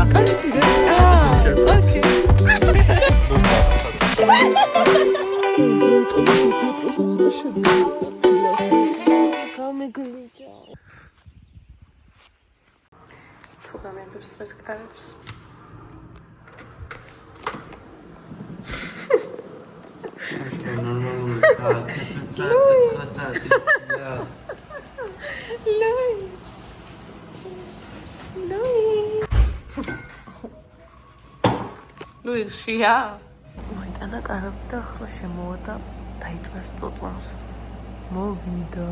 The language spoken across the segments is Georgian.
და თუ გამიგებს დღეს კარებს ნორმალური საათი ლუი ხია მოიტანა კარები და ახლა შემოვიდა დაიწყეს წოწონს მოვიდა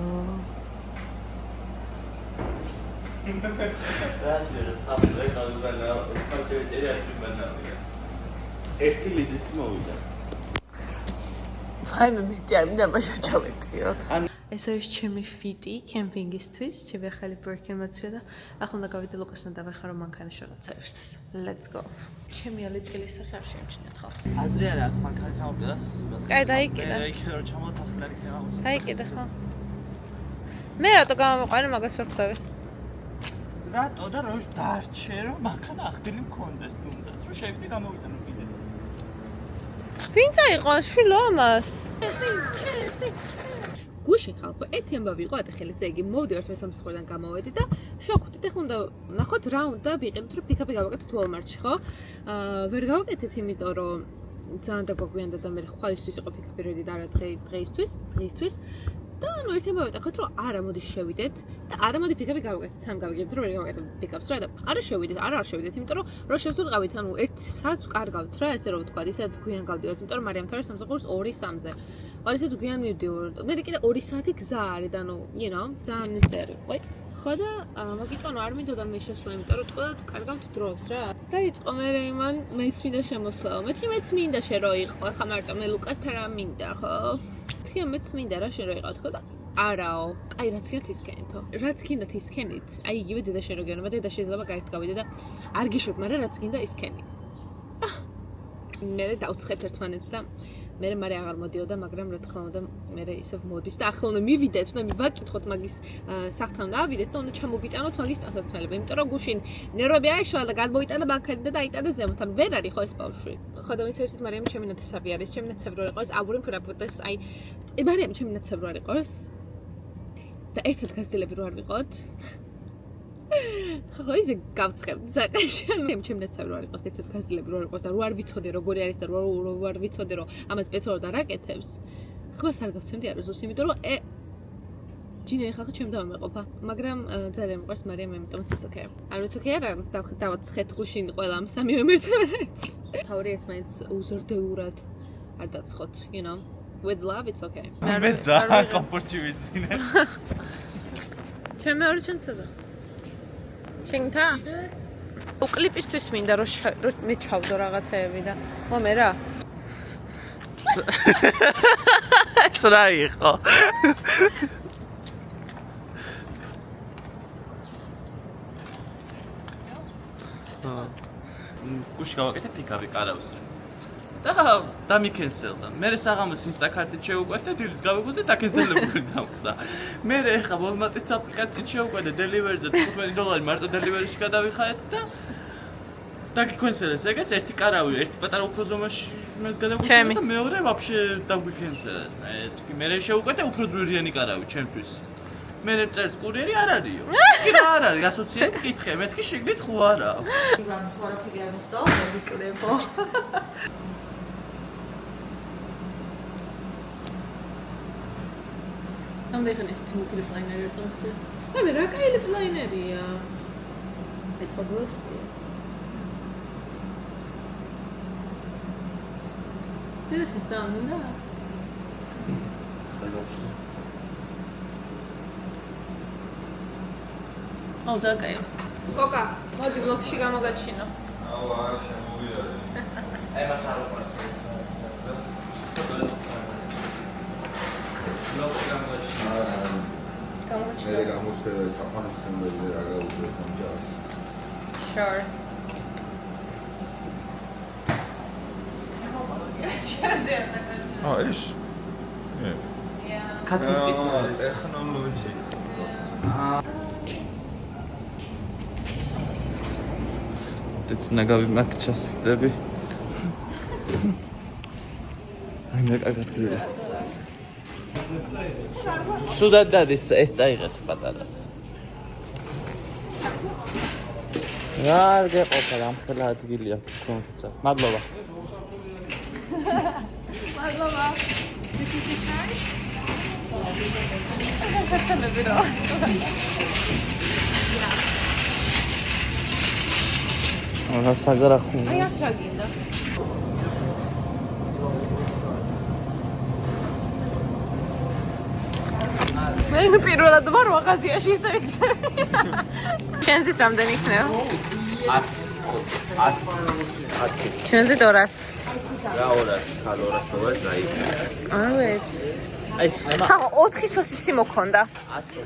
ერთი ლიზის მოვიდა აი მე მეტი არ მინდა მაშა ჩავეწიოთ ეს არის ჩემი ფიტი კემპინგისთვის ჩემი ახალი ბერკენ მოცვია და ახლა უნდა გავიდე ლოკასთან და ვეხარო მანქანა შეგაცა ერთად let's go ჩემი ალი წილის სახე არ შემჩნიათ ხო აზრი არა აქვს მანქანის ამოპედას ისებას კაი დაიკიდა დაიკიდა რომ ჩამოთახლარი ქაღალოს დაიკიდა ხო მე რატო გამომყვანე მაგას ვერ ხვდები რატო და რო დარჩე რომ მანქანა ახდილი მქონდეს თუნდაც რომ შევიდე გამოვიტანო კიდე ვინ წაიყო შვილო ამას გუშინ ხალხო ერთი ამბავი იყო ატეხელის იგი მოვდივართ მესამსხვრიდან გამოვედი და შევხვდით ეხლა უნდა ნახოთ რა უნდა ვიყიდოთ რომ პიკაპი გავაკეთოთ Walmart-ში ხო ვერ გავაკეთეთ იმიტომ რომ ძალიან დაგვაგვიანდა და მე ხვალისთვის იყო პიკაპი რედი და არა დღეისთვის და ნუ ერთი ამბავი ვიტახეთ რომ არა მოდი შევიდეთ და არა მოდი პიკაპი გავაკეთოთ სამ გავიგებთ რომ ვერ გავაკეთებ პიკაპს რა და არ შევიდეთ იმიტომ რომ რო შევსულყავით ანუ 1 საათს კარგავთ რა ესე რომ ვთქვა ისაც გვიან გავდივართ იმიტომ რომ მარიამთან არის სამსახურს 2-3-ზე 2 საათს გვიან მივდივართ მე კიდე 2 საათი გზა არის და ნუ you know ძალიან მისტერი ყოი ხო და მაგიტყვანო არ მინდოდა მე შესვლა იმიტომ რომ თქვა და კარგავთ დროს რა დაიწყო მე იმან მეც მინდა შემოსვლაო მეც მინდა შე რო იყო ხა მარტო მე ლუკასთან რა მინდა ხო თქია მეც მინდა რა შე რო იყო თქო და არაო კაი რაც გინდათ ისკენითო რაც გინდათ ისკენით აი იგივე დედა შე რო გეუბნება დედა შეიძლება გარეთ გავიდე და არ გიშვებ მაგრამ რაც გინდა ისკენი მე დავცხეთ ერთმანეთს და მე აღარ მოდიოდა მაგრამ რა თქმა უნდა მე ისევ მოდის და ახლა უნდა მივიდეთ უნდა მივაკითხოთ მაგის სახთან და ავიდეთ და უნდა ჩამოვიტანოთ მაგის ტანსაცმელები იმიტომ რომ გუშინ ნერვები აიშალა და გადმოიტანა მანქანა და დაიტანა ზემოთ ან ვერ არის ხო ეს ბავშვი ხო და მეც ერთად მარიამი ჩემი ნათესავი არის ჩემი ნათესავი რო იყოს აბური მქრაპოდეს აი მარიამი ჩემი ნათესავი რო არ იყოს და ერთად გასდელები რო არ ვიყოთ ხო ისე გავცხებდი საყაშენ მე ჩემი ნაცავი რო არ იყოს ერთად გასძლები რო არ იყოს და რო არ ვიცოდე როგორი არის და რო არ ვიცოდე რომ ამას სპეციალურად არ აკეთებს ხმას არ გავცემდი არ ზუსტ იმიტომ რომ ჯინე ხალხი ჩემ დავამეყოფა მაგრამ ძალიან მიყვარს მარიამ ამიტომაც ის ოკეი არ ვიცი ოკეი არა დავაცხეთ გუშინ ყველა ამ სამივე ერთმანეთს თავი ერთმანეთს უზრდელურად არ დაცხოთ you know with love it's okay მე ძალიან კომფორტში ვიცინე ჩემი ორი ჩანცდა შენთა კლიპისთვის მინდა რომ მე ჩავდო რაღაცეები და მე რა ეს რა იყო გუშინ გავაკეთე პიკაპი კარავზე და მიკენსელდა მე საღამოს ინსტაკარტით შევუკვეთ და დილის გავიგოზე და კენსელებული დამხდა მე ეხა Walmart-ის აპლიკაციით შევუკვეთე დელივერიზე $15 მარტო დელივერიში გადავიხარეთ და გიკენსელეს ეგეც ერთი კარავი ერთი პატარა უფრო ზომაში მას გადაგვიწევს და მეორე ვაფშე დაგვიკენსელეს მე შევუკვეთე უფრო ძვირიანი კარავი ჩემთვის მე წერს კურიერი არ არისო კი რა არ არის ასოციაციით კითხე მეთქი შეგდით ხო არა რამ თორაფილი არ მოხდა მოვიკლებო ამ დეხან ეს თიმუკი ფლაინერი ერთოსი. მე რა კაი ფლაინერია. ეს ოდოსია. ეს ისაუნდა. აუ ზაკაი. კოკა, მოდი ბლოგში გამოგაჩინო. აუ არა შემოვიარე. აი მას არ უყვარს. ბლოგში გამოგაჩინო. გამოგაჩინო. მე გამოსტევე საფანცემდე რა გაუძლებს ამ ჯარს. Sure. ეს? კათმისკის ტექნოლოგი. ნაგავი მათ ჩასხდები. აი მე კარგად გრილა. სუდად დადის ეს წაიღეთ პატარა. რა გეყოფა რამხელა ადგილი აქვს თუმცა. მადლობა. მადლობა. რა საგარახო. აი აქ რა გინდა? მე პირველად ვარ ვაღაზიაში ისე ვიქცევი. შენზის რამდენი იქნება? 100. შენზე 200. რა 200? ხალ 200 დოლარი დაიწყე. არ ვიცი. აი ხმა. ხა 4 სოსისი მოქონდა.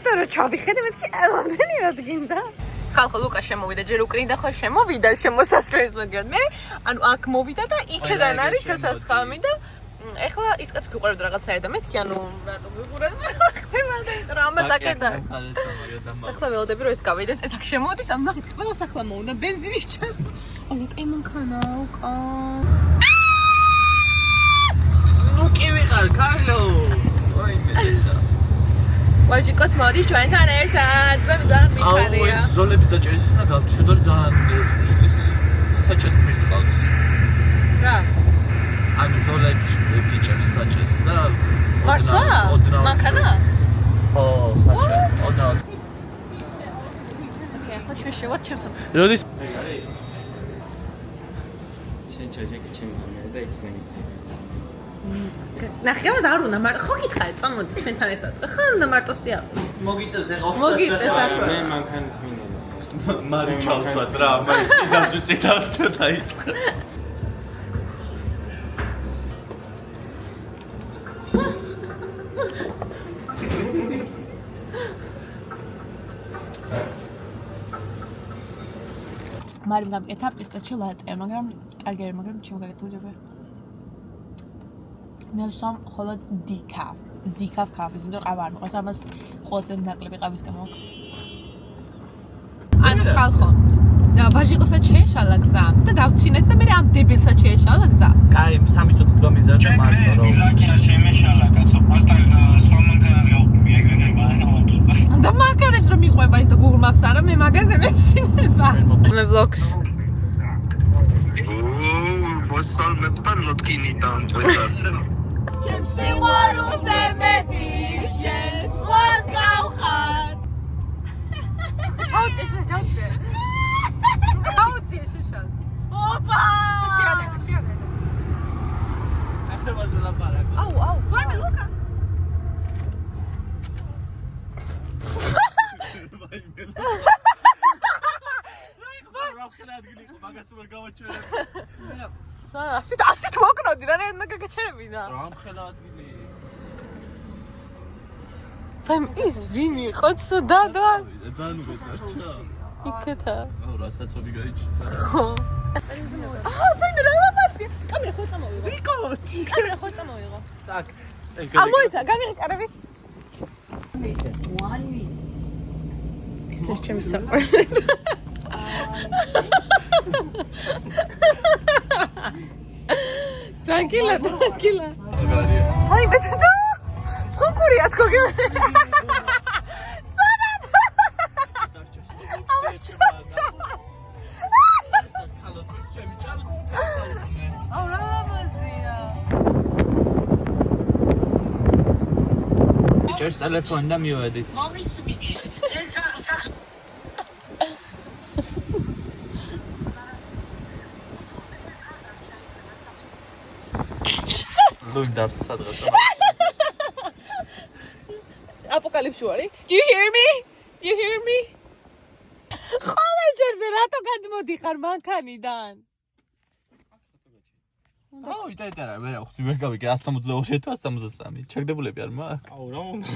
და რა ჩავიხედე მეთქი რამდენი რა გინდა? ხალხო ლუკა შემოვიდა ჯერ უკრინდა ხო შემოვიდა შემოსასწრებს მაგრამ მე ანუ აქ მოვიდა და იქიდან არის ჩასასხამი და ეხლა ის კაც გიყურებთ რაღაცაა და მეთქი ანუ რატო გიყურებს ხდება და რა ამას აკეთა ეხლა ველოდები რომ ეს გავიდეს ეს აქ შემოდის ანუ ნახეთ ყველა სახლა მოუნდა ბენზინის ჩას ანუ კაი მანქანა უკა ლუკი ვიყარ კარლო ой მე ვაჟიკოც მოდის ჩვენთან ერთად მე ძალიან მიხარია აუ ეს ზოლები დაჭერის უნდა გავთიშოთ ძალიან მიშლის საჭეს მირთყავს რა ანუ ზოლებს გიჭერს საჭეს და მართლა მანქანა ო საჭეს ოდნავ ოკეი ახლა ჩვენ შევაჩემ სამსახურს როდის შენ ჩაჟეკი ჩემი გამერე და იქნები ნახევარს არ უნდა მარტო ხო გითხარი წამოდი ჩვენთან ერთად ხა არ უნდა მარტო სია მოგიწევს ეხლა მოგიწევს ახლა მე მანქანა თმინდა მარი ჩავსვა რა მაინც წინავზე დაიწყებს მარიმ გამიკეთა პისტაჩიო ლატე მაგრამ კარგი არის მაგრამ ჩემ გაგეთულიები მე ვსვამ ხოლოდ დიკაფ კაფეს იმიტომ ყავა არ მოყავს ამას ყველაზე ნაკლები ყავის გამო ანუ ხალხო და ვაჟიკოსაც შეეშალა გზა და დავცინეთ და მე ამ დებილსაც შეეშალა გზა კაი 3 წუთი გამიზარდა მარტო რომ ლაკია შემეშალა კაცო პასტა სვამანქანას გავყები ეგრენება და მაგარებს რომ მიყვება ის და Google Maps არა მე მაგაზე მეცინება მე vlogs ვოსალ მე პანლოტკინი დამჭოს ჩემ სიყვარულზე მეტი შენ სხვა გავხარ ჩაუწე შეშანს ოპა შეანე ახლა ზალაპარაკო აუ ვარმე ლუკა ასეთ მოკროდი რა უნდა გაგაჩერებინა რა მხელა ადგილი ფემ ის ვინი ხო ცუდად ვარ ძალიან უგედარჩა იქეთა აუ რა საწობი გაიჩიტა ხო ფემ რა ლაპაცია კამერა ხო წამოვიღო ვიკო კამერა ხო წამოვიღო так ამოიცა გამიღე კარები ეს ჩემი საყვარელი Tranquila. Ay, me chuta. Sukuri atko ge. Sanan. ჭერს ტელეფონი და მივედით ლუნდავს სადღაც აპოკალიფსი ვარი? Do you hear me? You hear me? ხოლე ჯერზე რატო გადმოდიხარ მანქანიდან? აუ იტაიტარა მე რა ხსი ვერ გავიგე 162-163 ჩაგდებულები არ მაქვს აუ რა უნდა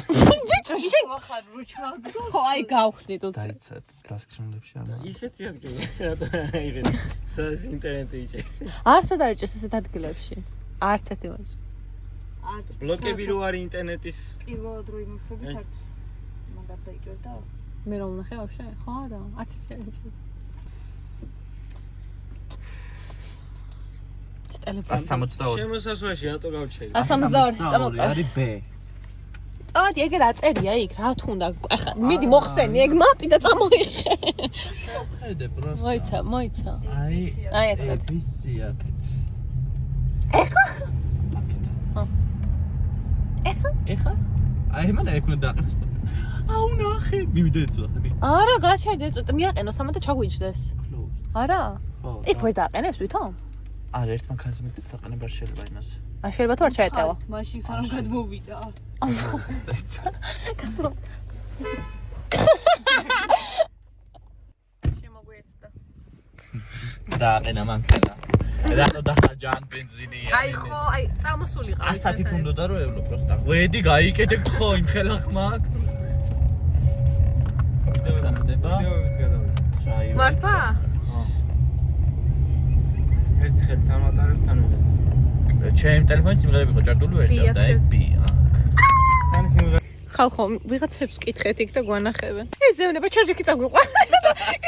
ბიჭო შენ ხარ რო ჩავდგო ხო აი გავხსნით უცებ დაიცად დასკრინლებში არ მაქვს ისეთი ადგილი რატო აიღეთ სადაც ინტერნეტი იჭე არც არ არის ესეთ ადგილებში არც ერთი მას ბლოკები რო არის ინტერნეტის პირველად რო იმუშავებით არც მაგარ დაიჭერდა მე რომ ნახე ვაფშე ხო არა აცი შეიძლება ჩემთვის ტელეფონი. 162. შემოსასვლელში რატო გავჩერი? 162 არის B. წავედი ეგ რაწერია იქ რა თუ უნდა ახლა მიდი მოხსენი ეგ მაპი და წამოიღე. ხედე პროსტა. მოიცა. აი აქეთ. ABC აქეთ. ეხლა? ეხლა? აი მან ეგ უნდა დაყენოს. აუ ნახე, მივიდე წახდი. არა, გაჩერდე წოტა მიაყენო სამა და ჩაგვიჯდეს. არა? ხო. იქ ვერ დააყენებს ვითომ? არა, ერთ მანქანაზე მიწის დაყენება შეიძლება იმას. ა შეიძლება თუ არ ჩაეტევა. მაშინ სანამ გადმოვიდა. შემოგვიეცდა. დააყენა მანქანა. რატო დახარჯა ან ბენზინია? აი ხო, აი წამოსულიყავი. 100 თუნდოდა რომ ევლო პროსტა. ღვედი გაიკეთებ ხო იმ ხელახმა აქ. ვიდეო რა ხდება? ვიდეოებიც გადავიდა. მართლა? ერთხელ თამატარებ თანხმობ. ჩემ ტელეფონით სიმღერები იყო ჭარდული ვერჯავ და ეგ B. თან სიმღერა ხალხო, ვიღაცებს ვკითხეთ იქ და გვანახებენ. ეს ზეუნება ჩარჯიკი წაგვიყვა.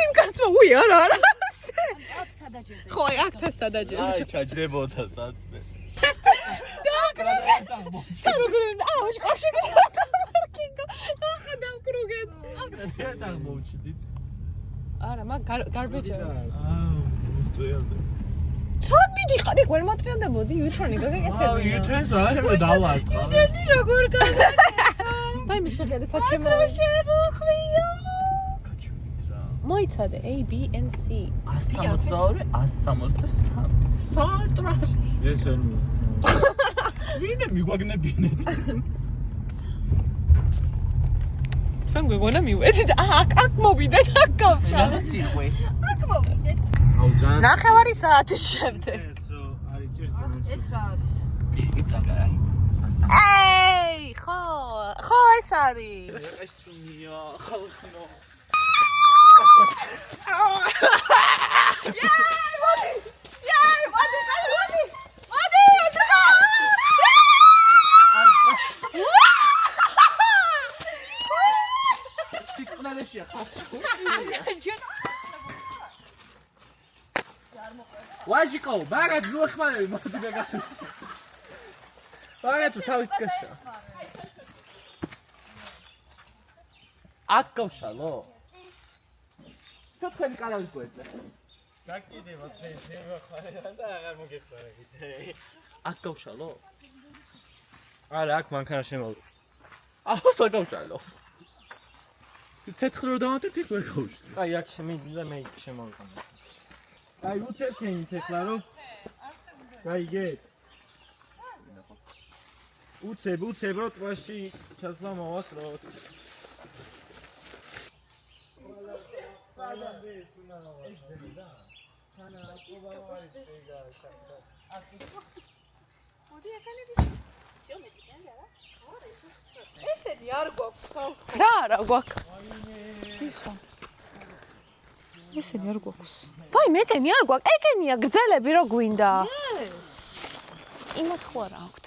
იმ კაცმა უი არა. სადაჯერდა. ხო, აქ თას სადაჯერდა. აი ჩაჯდებოდა სადმე. და როგორ აუ შკაში კინგო. ახლა დავკრუგეთ. რა დაგმოვჩდით? არა, მაგ გარბეჯა. აუ, უწევდა. სად მიდიხარ? იქ ვერ მოტრიალდებოდი, იუთრონი გაგეკეთებინა. აუ, იუთენს აერე დავარყა. იუთრონი როგორ გაგეკეთე? აი მე შეხედე საჩემო. შემოხვია. მოიცადე A B and C. 162, 163. სატრა. ეს ვერ მიიწევს. ვინე მიგვაგნებინეთ? ჩვენ გვეგონა მივედით და აქ მოვიდეთ, აქ გავშალე. რა ციყვე? აქ მოვიდეთ. აუ ძალიან ნახევარი საათის შემდეგ. ესო არის ჭირთან. ეს რა არის? იგი წაგაი. ეი, ხო ეს არის. ეს სუნია, ხალხო. სიწყნალეშია ხალხო. ვაჟიკო, მაგათ ნუხმანები მოდი მეგახიშ. მაგათ თავის დგაშა. აქ გავშალო. თქვენი კანალის გვეწე. გაკიდება თქვენ შემოხარება და აღარ მოგეხმარებით. აქ გავშალო. არა, აქ მანქანა შემოვიდა. აჰა, საგავშალო. ცეცხლი რო დავანთებ იქ ვერ გავშლი. აი, აქ შემიდი და მე იქ შემოვიყავ. აი, უცებ ქენით ეხლა რომ გაიგეთ. უცებ რო ტბაში ჩასვლა მოვასწროთ. სადამდე ეს უნდა მოვასწროთ და თანა ყობა არის ეგა საცა. მოდი აკანები. სიომეთი კენდა რა? ესენი არ გვაქვს ხალხო. რა არა გვაქვს? ისო. ესენი არ გვაქვს. ვაი, მეკენი არ გვაქვს. ეკენია გრძელები რო გვინდა. იმათ ხო არა აქვთ.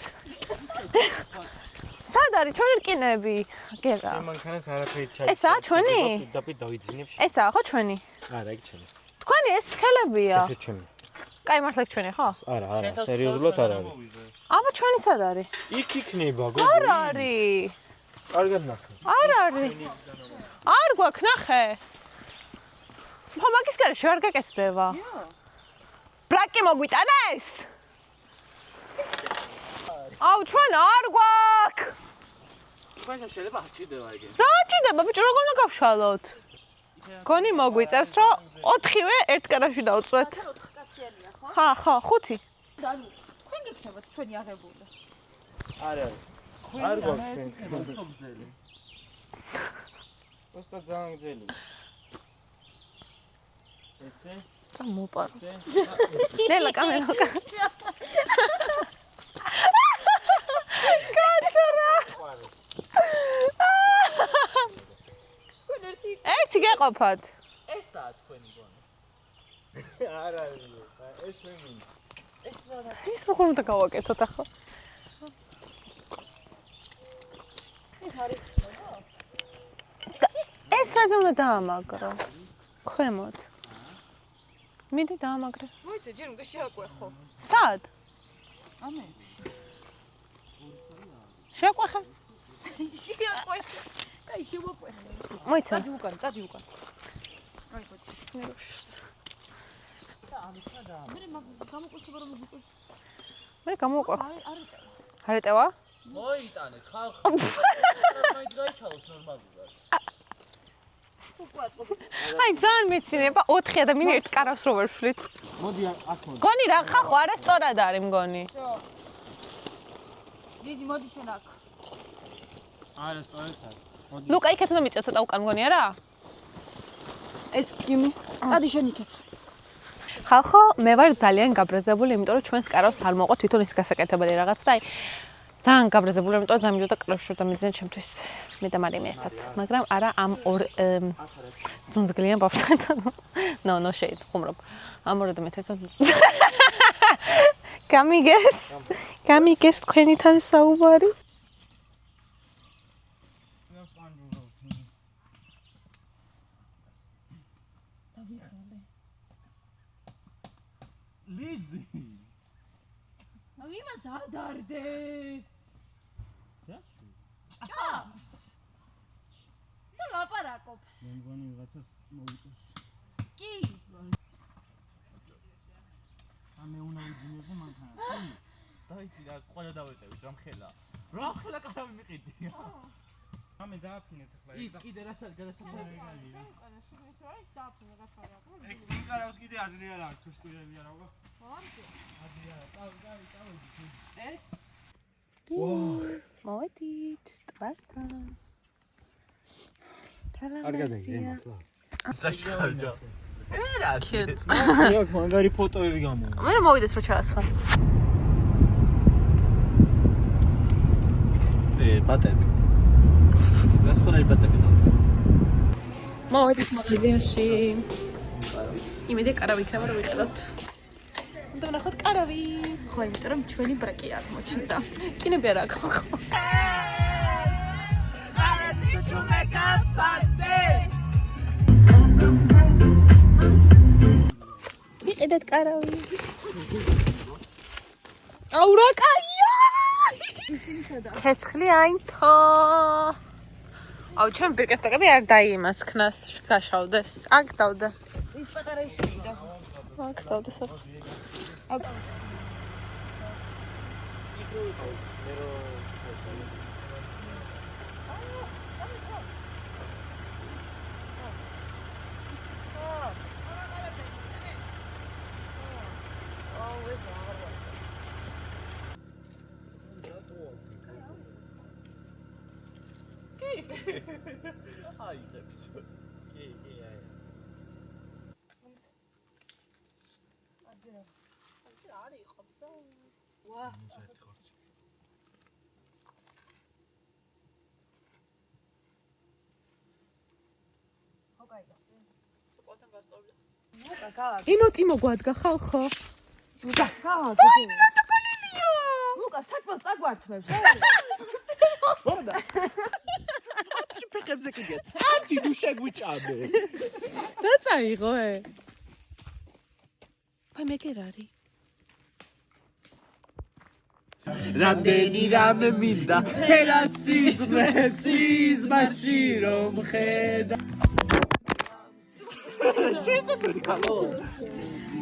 სად არის ჩვენი რკინები? გერა. მანქანას არაფერი ჩაი. ესაა ჩვენი? დაპირ დავიძინებ. ესაა ხო ჩვენი? არა, ეგ ჩემი. თქვენი ეს ხელებია. ესე ჩემი. კაი მართლა ჩვენი ხო? არა, სერიოზულად არ არის. აბა ჩვენი სად არის? იქ იქნება, გოგო. არ არის. კარგად ნახე. არ არის. არ გვაქვს ნახე. ხო მაგის გარეშე არ გაკეთდება. ბრაკი მოგვიტანეს? აუ ჩვენ არ გვაქვს. თქვენ შეიძლება არ ჭირდება ეგ. რა ჭირდება ბიჭო როგორ უნდა გავშალოთ? გონი მოგვიწევს რომ 4-ვე ერთ კანაში დავწვეთ. ხო, 5. თქვენ გიქნებათ ჩვენი აღებული. არა. არ გვაქვს ჩვენ. просто ძალიან გძელი. ესე? წამოპარო. ნელა კამერა. კაცარა. ერთი გეყოფათ. ესაა თქვენი გონა. არ არის. ეს ჩვენი. ის როგორ უნდა გავაკეთოთ ახლა? ეს რაზე უნდა დაამაგრო? ქვემოთ. მიდი დაამაგრე. მოიცა ჯერ უნდა შეაკვეხო. სად? ამებში. შეაკვეხე. შეაკვეხე. კაი, შევაკვეხე. მოიცა. წადი უკან. აი ბოჭი. მე გამოკვეხება რომ მიწევს. მე გამოვყვახ. არიტევა. არეტევა? მოიტანეთ ხალხი. მაინც გაიჩალოს ნორმალურად. აი ძალიან მეცინება 4 ადამიანი ერთ კარავს რო ვერშვლით. მოდი აქ მოდი. გონი რა ხახო არა სწორად არის მგონი. დიძი მოდი შენ აქ. არა სწორედ არის. მოდი. ლუკა იქეთ უნდა მიწევ ცოტა უკან მგონი არა? ეს გიმი. წადი შენ იქეთ. ხალხო მე ვარ ძალიან გაბრაზებული იმიტომ რომ ჩვენს კარავს არ მოყვა თვითონ ის გასაკეთებელი რაღაც და აი ძალიან გაბრაზებული იმიტომ რომ ძალიან მინდოდა კარავს შორდა მიზნად ჩემთვის მე და მარიამი ერთად მაგრამ არა ამ ორ ძუნძგლიან ბავშვთან no shade ხუმრობ ამ ორ და მე ერთად გამიგეს თქვენთან საუბარი ლიზი. იმას ადარდე. ჯაში. ჭამს. და ლაპარაკობს. მე მგონი ვიღაცას მოუწევს. კი. ამე უნდა ვიძინებო მანქანა. დაიცი რა ყველა დავეტევით რა მხელა. რა მხელა კარავი მიყიდი. ამე დააფინეთ ახლა. ის კიდე რაც არის გადასახადები. ეგ კარავს კიდე აზრი არ აქვს თუ შტირები არ აქვს. ეს მოვედით ტბასთან არ გადაგიე ახლა. დაშკარჯა. ერა Cute. აქ მაგარი ფოტოები გამოვა. მე რომ მოვიდეს რო ჩაასხა ბატები. გასწორებული ბატები და. მოვედით მაღაზიაში იმედი კარავი იქნება რომ ვიყიდოთ უნდა ვნახოთ კარავი ხო, იმიტომ რომ ჩვენი ბრაკი არ მოჩნდა. კინები არა აქვს ხო ვიყიდეთ კარავი აუ რა კაია ისინი სადაა? ცეცხლი აინთო აუ ჩემ პირკესტოკები არ დაიმას ქნას გაშავდეს აქ დავდა ის პატარა ისინი და. აქ დავდა საფ აიღებს. კი, აი. ინოტი მოგვადგა ხალხო ლუკა, გააგები. ლუკა, საქმეს წაგვართმევს. ფეხებზე კიდე. ათი ნუ შეგვიჭამე. რა წაიღო აი მე კერ არის რამდენი რამე მინდა ფერად სიზმაში რომ ხედა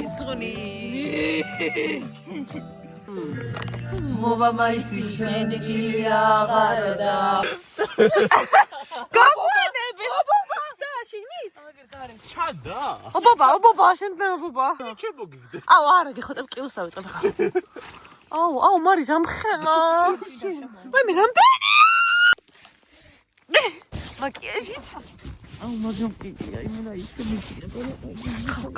იცღუნი მოვა მაისი შენ კი აღარდა. გაგვანები საშინით ჩადა ობობა შენ ობობა ჩემოგიგდე აუ არა გიხოწებ კილოს დავიწყებ ხა აუ მარი რამხელა მე რამდენი მაკიაჟით აუ მაგრამ კიდია იმენა ისე მიჭირება რომ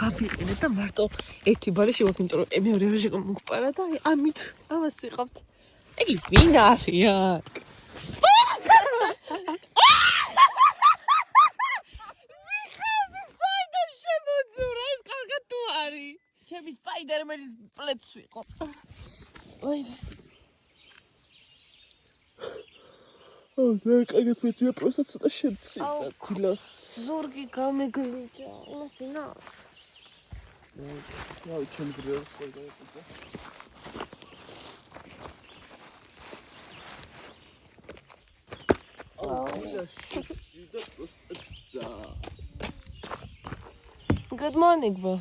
გაფიყინე და მარტო ერთი ბარი შევაქ იმიტომ რომ მეორე ვაჟი მოგპარა და აი ამით ამას ვიყავთ ეგ ვინ არია ჩემი სპაიდერმენის პლეც ვიყო. ვაიმე. და კაგეთ მეცია პროსტა ცოტა შემცირდა თილას. ზურგი გამეგლიჭა. იმას დინავს. რა ჩემი გრევა ყოლდა. Good morning, bro.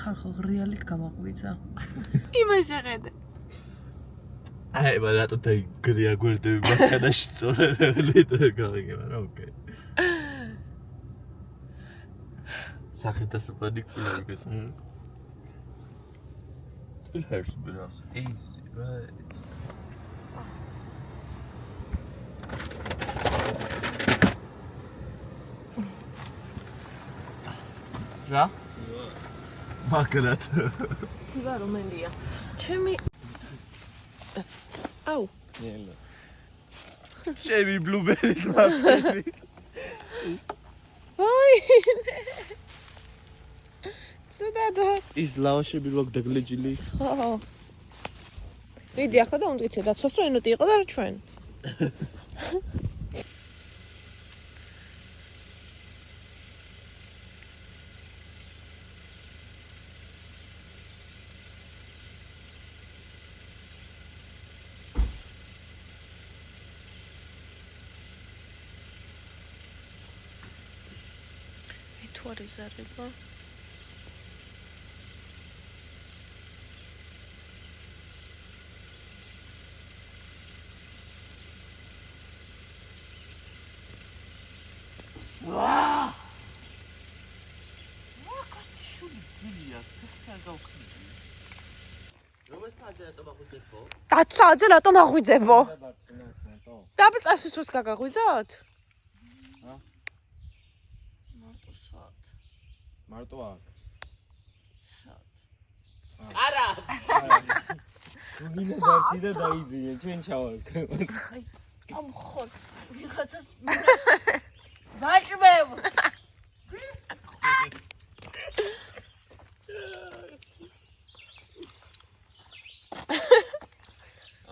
ხალხო რეალით გამაღვიძა. იმას შეხედე. აი, მაგრამ რატო დაიგრია გვერდები მანქანაში სწორედ გავიგება რა, ოკეი. სახეთასობანი კულეგეს. It hurts but also easy, right? რა? მაგრად. ცივა რომელია? ჩემი აუ. ნელა. ჩემი ბლუბერის მაფენი. აი. ცუდადა. ის ლავაშები რო დაგლეჯილი. ხო. ვიდი ახლა და უნდიცე და 20 მინუტი იყო და ჩვენ. What is that about? Დაცაძე რატომ აღვიძებო? დაბწასვის დროს გაგაღვიძოთ? მარტო აქ. არა. ვინმე დაცი და დაიძინე, ჩვენ ჩავალთ. ამ ხოს ვიღაცას ვაჭმევ.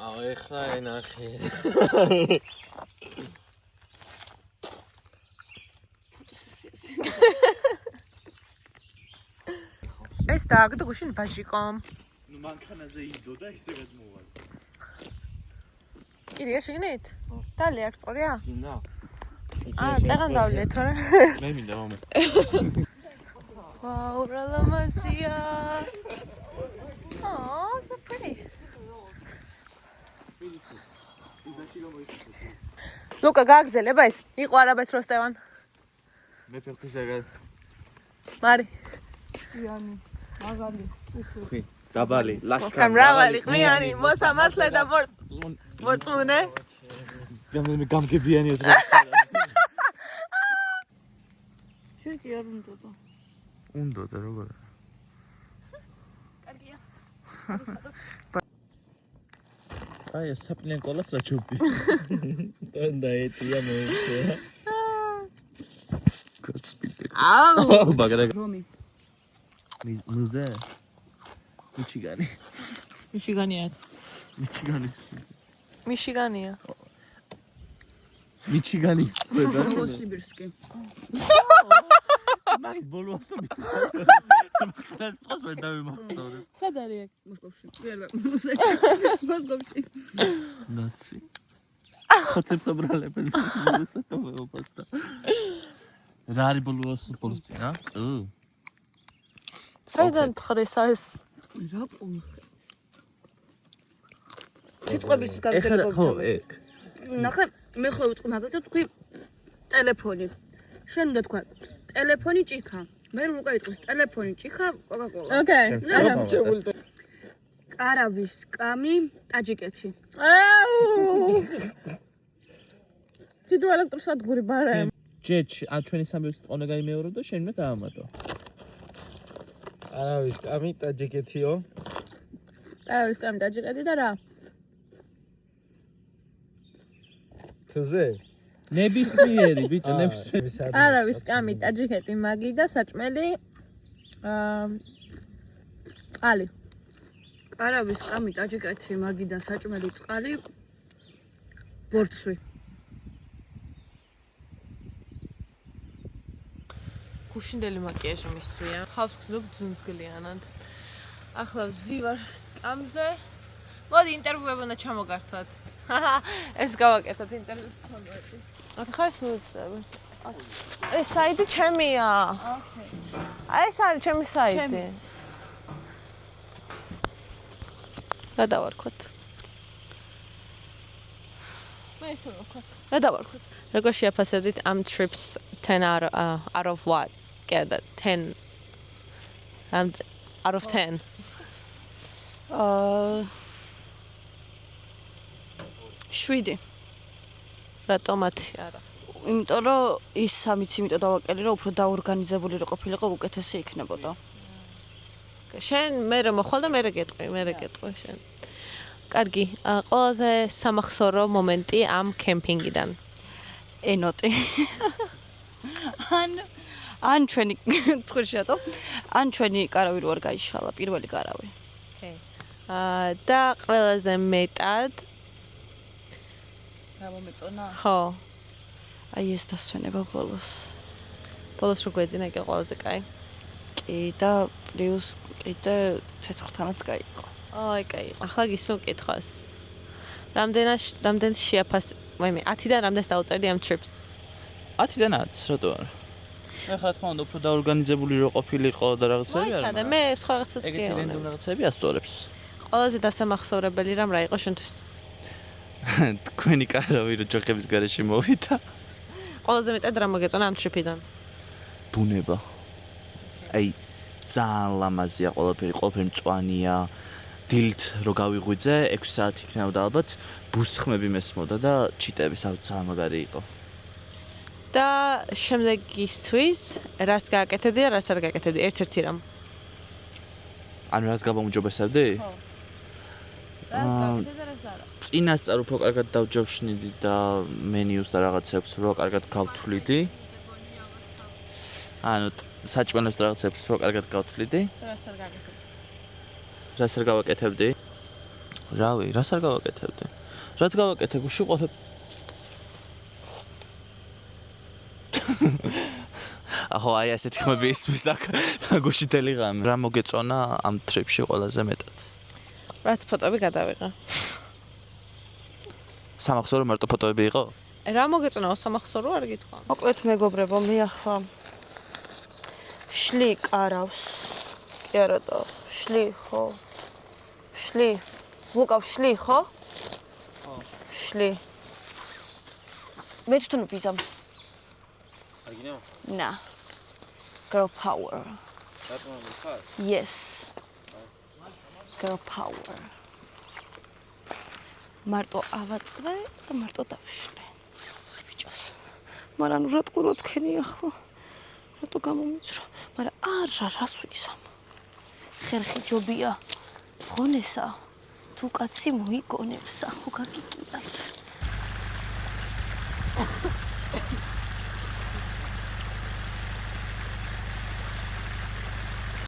აუ ეხლა ენახე. ეს დააგდო გუშინ ბაჟიკომ. ნუ მანქანაზე იდო და ისე გადმოვალ. კიდე შეგნით? დალი არ სწორია? გინდა. წერან დავლე თორე. მე მინდა მამა. Wow, რა ლამაზია. Oh, so pretty. ლუკა გააგზელება ეს? იყო არაბეთ როსტევან. მე ფეხთისაგან. მარი. ხი, დაბალი, ლაშქარ. მრავალი ყმიანი, მოსამართლე და მორწმუნე. მე გამგებიანი ეს რა. შენ არ უნდა და. უნდა და როგორ? კარგია. აი, საფლენ კოლას რა ჩუპი. და ეტია მე. კაცპიტე. აუ, ბაგრა. რომი. მუზე. მიჩიგანი. მიშიგანია. მიჩიგანი. მიშიგანია. მიჩიგანი. ნოვოსიბირსკი. მაგის ბოლო ასობით. ეს ყოს ვერ დავიმახსოვრე. სად არის აქ მოსკოვში? მოსკოვში. ნაცი. ხოცებს აბრალებენ. მოსატოვე პასტა. რა არის ბოლოს წინ, რა? საიდან თხრესა ეს? რა კონხე. სიტყვების გაგრძელება. ხო, ეგ. ნახე, მე ხო ვიტყვი მაგათ და თქვი ტელეფონი. შენ უნდა თქვა ტელეფონი ჭიქა. მე უკვე ვიტყვის ტელეფონი ჭიქა კოკა-კოლა. ოკეი. კარავის კამი ტაჯიკეთი. აუ. ჰიდროელექტროსადგური ბარე. ჯეჩ, ჩვენი სამი ყონა გაიმეორო და შენ მე დაამატო. არავის კამი ტაჯიკეთიო. არავის კამი ტაჯიკეთი და რა? თზე? ნებისმიერი, ბიჭო, ნებისმიერი. არავის კამი ტაჯიკეთი მაგი და საჭმელი წყალი. კარავის კამი ტაჯიკეთი მაგი და საჭმელი წყალი ბორცვი. გუშინდელი მაკიაჟი მისვია. ხავს გზნობ ძუნძგლიანად. ახლა ვზივარ სკამზე. მოდი ინტერვიუები უნდა ჩამოგართვათ. ეს გავაკეთოთ ინტერვიუს თამბეთი. ახლა ეს მოვიცდები. ეს საიტი ჩემია. ეს არის ჩემი საიტი. რა დავარქვათ? მე ისე ვქოთ. რა დავარქვათ? როგორ შეაფასებდით ამ trips 10 out of what? Get that 10 out of 10. შვიდი. რატომათი არა. იმიტომ რომ ის სამიც იმიტომ დავაკელი რომ უფრო დაორგანიზებული რო ყოფილიყო უკეთესი იქნებოდა. შენ მე რა მოხვალ და მე რა გეტყვი შენ. კარგი, ყველაზე სამახსოვრო მომენტი ამ კემპინგიდან. ენოტი. ან ჩვენი ცხვირში რატო? ან ჩვენი კარავი რო არ გაიშალა, პირველი კარავი. ოკეი. და ყველაზე მეტად რა მომეწონა? ხო, აი ეს დასვენება ბოლოს. ბოლოს რო გვეძინა იგი ყველაზე კაი. კი და პლუს კიდე ცეცხლთანაც გაიყო. აი კაი, ახლა გისმევ კითხვას. რამდენ შეაფასე, ვაიმე, 10-დან რამდენს დაუწერდი ამ trips? 10-დან 10, რატო არა? ეხლა თქმა უნდა უფრო დაორგანიზებული რო ყოფილიყო და რაღაცები არა. და მე სხვა რაღაცას ეგეთი გეუბნები. რენდომ რაღაცები ასწორებს. ყველაზე დასამახსოვრებელი რამ რა იყო შენთვის? თქვენი კარავი რო ჯოხების გარეშე მოვიდა. ყველაზე მეტად რა მოგეწონა ამ trip-იდან? ბუნება. აი ძალიან ლამაზია ყველაფერი მწვანეა. დილით რო გავიღვიძე 6 საათი იქნებოდა ალბათ, ბუსხმები მესმოდა და ჩიტები ძალიან მაგარი იყო. და შემდეგისთვის რას გააკეთებდი და რას არ გააკეთებდი? ერთ-ერთი რამ. ანუ რას გავამუჯობესებდი? ხო. რას გააკეთებდი და რას არა? წინასწარ უფრო კარგად დავჯავშნიდი და მენიუს და რაღაცებს რო კარგად გავთვლიდი. ანუ საჭმელებს და რაღაცებს რო კარგად გავთვლიდი. რას არ გააკეთებდი? რას არ გავაკეთებდი? რავი, რას არ გავაკეთებდი? რაც გავაკეთე, გუში ყოფე. აჰო, აი ასეთი ხმები ისმის აქ გუშინდელი ღამე. რა მოგეწონა ამ ტრიპში ყველაზე მეტად? რაც ფოტოები გადავიღე. სამახსოვრო მარტო ფოტოები იყო? რა მოგეწონა სამახსოვრო არ გითქვა. მოკლედ მეგობრებო, მე ახლა შლი კარავს. კი არა და შლი ხო? შლი. ვუკავ შლი ხო? ხო. შლი. მე თვითონ ვიზამ. აგინო? Na. Girl power. რატომ ამიხარ? Yes. Girl power. მარტო ავაწყდა და მარტო დავშლე. ბიჭოს. მაგრამ რა თქმა თქვენი ახლა. რატო გამომიწრო? მაგრამ არა, რას ვიზამ. ხერხი ჯობია. ღონესა. თუ კაცი მოიგონებს, ახო გაგიკიდათ.